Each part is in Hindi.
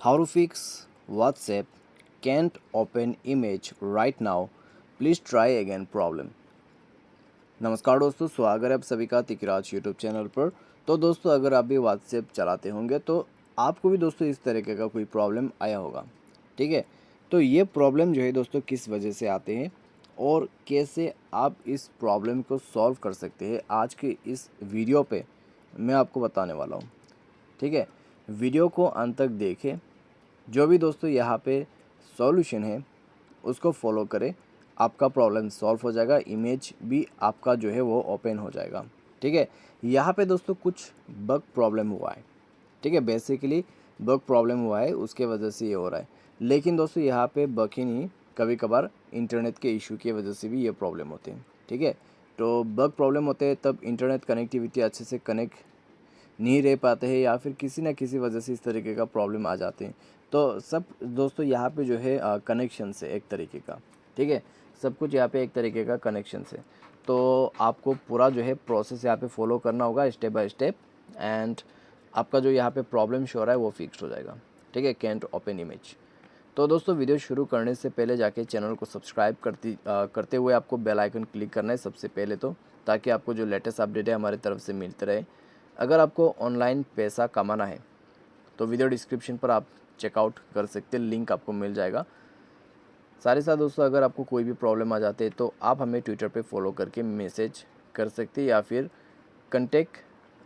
How to fix WhatsApp can't open image right now. Please try again problem. नमस्कार दोस्तों, स्वागत है आप सभी का तिकराज यूट्यूब चैनल पर। तो दोस्तों, अगर आप भी व्हाट्सएप चलाते होंगे तो आपको भी दोस्तों इस तरीके का कोई प्रॉब्लम आया होगा। ठीक है, तो ये प्रॉब्लम जो है दोस्तों किस वजह से आते हैं और कैसे आप इस प्रॉब्लम को सॉल्व कर सकते हैं, आज के इस वीडियो पे मैं आपको बताने वाला हूँ। ठीक है, वीडियो को अंत तक देखें। जो भी दोस्तों यहाँ पे सॉल्यूशन है उसको फॉलो करें, आपका प्रॉब्लम सॉल्व हो जाएगा, इमेज भी आपका जो है वो ओपन हो जाएगा। ठीक है, यहाँ पे दोस्तों कुछ बग प्रॉब्लम हुआ है। ठीक है, बेसिकली बग प्रॉब्लम हुआ है, उसके वजह से ये हो रहा है। लेकिन दोस्तों यहाँ पे बग ही नहीं, कभी कभार इंटरनेट के इशू की वजह से भी ये प्रॉब्लम होते हैं। ठीक है, तो बग प्रॉब्लम होते हैं तब इंटरनेट कनेक्टिविटी अच्छे से कनेक्ट नहीं रह पाते हैं या फिर किसी न किसी वजह से इस तरीके का प्रॉब्लम आ जाते हैं। तो सब दोस्तों यहाँ पे जो है कनेक्शन से एक तरीके का। ठीक है, सब कुछ यहाँ पे एक तरीके का कनेक्शन से। तो आपको पूरा जो है प्रोसेस यहाँ पे फॉलो करना होगा स्टेप बाय स्टेप, एंड आपका जो यहाँ पे प्रॉब्लम शो हो रहा है वो फिक्स हो जाएगा। ठीक है, कैंट ओपन इमेज। तो दोस्तों, वीडियो शुरू करने से पहले जाके चैनल को सब्सक्राइब करते हुए आपको बेल आइकन क्लिक करना है सबसे पहले, तो ताकि आपको जो लेटेस्ट अपडेट है हमारी तरफ से मिलते रहे। अगर आपको ऑनलाइन पैसा कमाना है तो वीडियो डिस्क्रिप्शन पर आप चेकआउट कर सकते हैं, लिंक आपको मिल जाएगा। साथ ही साथ दोस्तों, अगर आपको कोई भी प्रॉब्लम आ जाती है तो आप हमें ट्विटर पे फॉलो करके मैसेज कर सकते हैं, या फिर कंटेक्ट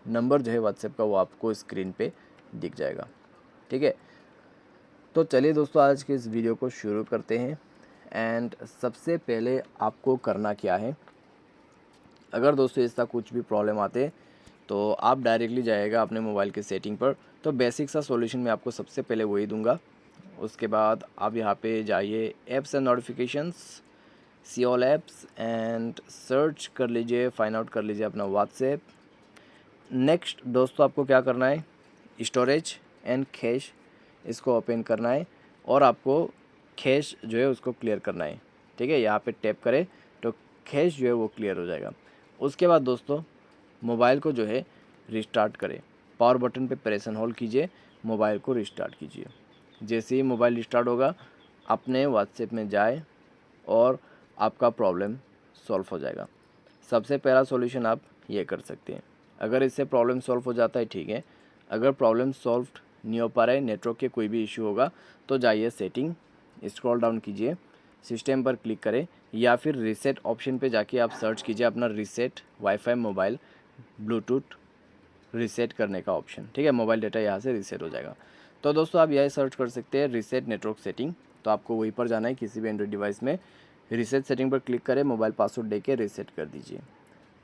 नंबर जो है व्हाट्सएप का वो आपको स्क्रीन पे दिख जाएगा। ठीक है, तो चलिए दोस्तों, आज के इस वीडियो को शुरू करते हैं। एंड सबसे पहले आपको करना क्या है, अगर दोस्तों ऐसा कुछ भी प्रॉब्लम आते तो आप डायरेक्टली जाइएगा अपने मोबाइल के सेटिंग पर। तो बेसिक सा सॉल्यूशन मैं आपको सबसे पहले वही दूंगा। उसके बाद आप यहाँ पे जाइए apps and notifications, see all apps, and search कर लीजिए, फाइंड आउट कर लीजिए अपना व्हाट्सएप। नेक्स्ट दोस्तों, आपको क्या करना है, स्टोरेज एंड कैश इसको ओपन करना है और आपको कैश जो है उसको क्लियर करना है। ठीक है, यहाँ पे टैप करें तो कैश जो है वो क्लियर हो जाएगा। उसके बाद दोस्तों, मोबाइल को जो है रिस्टार्ट करें, पावर बटन पे प्रेस एंड होल्ड कीजिए, मोबाइल को रिस्टार्ट कीजिए। जैसे ही मोबाइल रिस्टार्ट होगा, अपने व्हाट्सएप में जाए और आपका प्रॉब्लम सॉल्व हो जाएगा। सबसे पहला सॉल्यूशन आप ये कर सकते हैं। अगर इससे प्रॉब्लम सॉल्व हो जाता है ठीक है, अगर प्रॉब्लम सॉल्व नहीं हो पा रहा है, नेटवर्क के कोई भी इशू होगा, तो जाइए सेटिंग, स्क्रॉल डाउन कीजिए, सिस्टम पर क्लिक करें, या फिर रीसेट ऑप्शन पे जाके आप सर्च कीजिए अपना reset wifi mobile Bluetooth reset करने का ऑप्शन। ठीक है, मोबाइल डेटा यहाँ से रीसेट हो जाएगा। तो दोस्तों, आप यही सर्च कर सकते हैं रीसेट नेटवर्क सेटिंग। तो आपको वहीं पर जाना है, किसी भी एंड्रॉइड डिवाइस में रीसेट सेटिंग पर क्लिक करें, मोबाइल पासवर्ड दे के रीसेट कर दीजिए।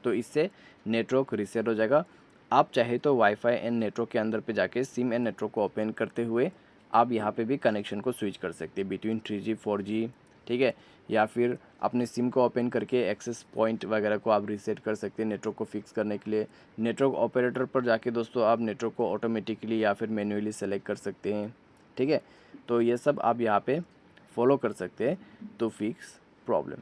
तो इससे नेटवर्क रीसेट हो जाएगा। आप चाहे तो वाईफाई एंड नेटवर्क के अंदर पे जाके सिम एंड नेटवर्क को ओपन करते हुए आप यहाँ पे भी कनेक्शन को स्विच कर सकते हैं बिटवीन 3G 4G। ठीक है, या फिर अपने सिम को ओपन करके एक्सेस पॉइंट वगैरह को आप रीसेट कर सकते हैं नेटवर्क को फिक्स करने के लिए। नेटवर्क ऑपरेटर पर जाके दोस्तों आप नेटवर्क को ऑटोमेटिकली या फिर मैन्युअली सेलेक्ट कर सकते हैं। ठीक है, तो ये सब आप यहाँ पे फॉलो कर सकते हैं तो फिक्स प्रॉब्लम।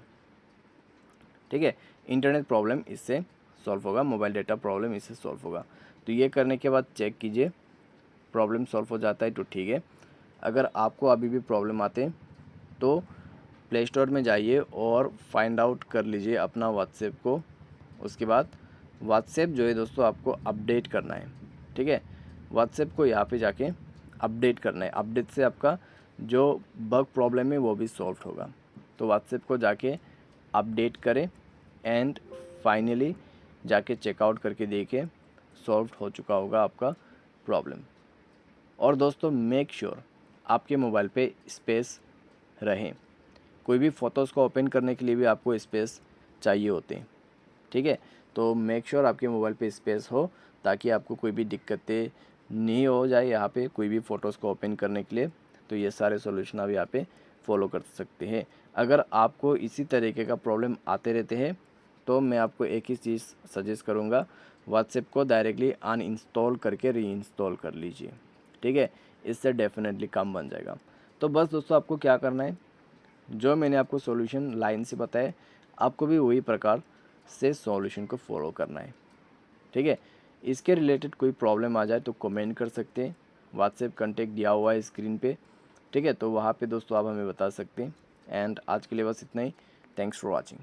ठीक है, इंटरनेट प्रॉब्लम इससे सॉल्व होगा, मोबाइल डेटा प्रॉब्लम इससे सॉल्व होगा। तो ये करने के बाद चेक कीजिए, प्रॉब्लम सॉल्व हो जाता है तो ठीक है। अगर आपको अभी भी प्रॉब्लम आते हैं तो प्ले स्टोर में जाइए और फाइंड आउट कर लीजिए अपना व्हाट्सएप को। उसके बाद व्हाट्सएप जो है दोस्तों आपको अपडेट करना है। ठीक है, व्हाट्सएप को यहाँ पे जाके अपडेट करना है, अपडेट से आपका जो बग प्रॉब्लम है वो भी सॉल्व होगा। तो व्हाट्सएप को जाके अपडेट करें एंड फाइनली जाके चेकआउट करके देखिए, सॉल्व हो चुका होगा आपका प्रॉब्लम। और दोस्तों, मेक श्योर आपके मोबाइल पे स्पेस रहे, कोई भी फ़ोटोज़ को ओपन करने के लिए भी आपको स्पेस चाहिए होते हैं। ठीक है, तो मेक श्योर आपके मोबाइल पे स्पेस हो ताकि आपको कोई भी दिक्कतें नहीं हो जाए यहाँ पे कोई भी फ़ोटोज़ को ओपन करने के लिए। तो ये सारे सॉल्यूशन आप यहाँ पे फॉलो कर सकते हैं। अगर आपको इसी तरीके का प्रॉब्लम आते रहते हैं तो मैं आपको एक ही चीज़ सजेस्ट करूँगा, व्हाट्सएप को डायरेक्टली अनइंस्टॉल करके रीइंस्टॉल कर लीजिए। ठीक है, इससे डेफिनेटली काम बन जाएगा। तो बस दोस्तों, आपको क्या करना है, जो मैंने आपको सॉल्यूशन लाइन से बताया, आपको भी वही प्रकार से सॉल्यूशन को फॉलो करना है। ठीक है, इसके रिलेटेड कोई प्रॉब्लम आ जाए तो कमेंट कर सकते हैं, व्हाट्सएप कॉन्टेक्ट दिया हुआ है स्क्रीन पे, ठीक है। तो वहाँ पे दोस्तों आप हमें बता सकते हैं। एंड आज के लिए बस इतना ही। Thanks for watching.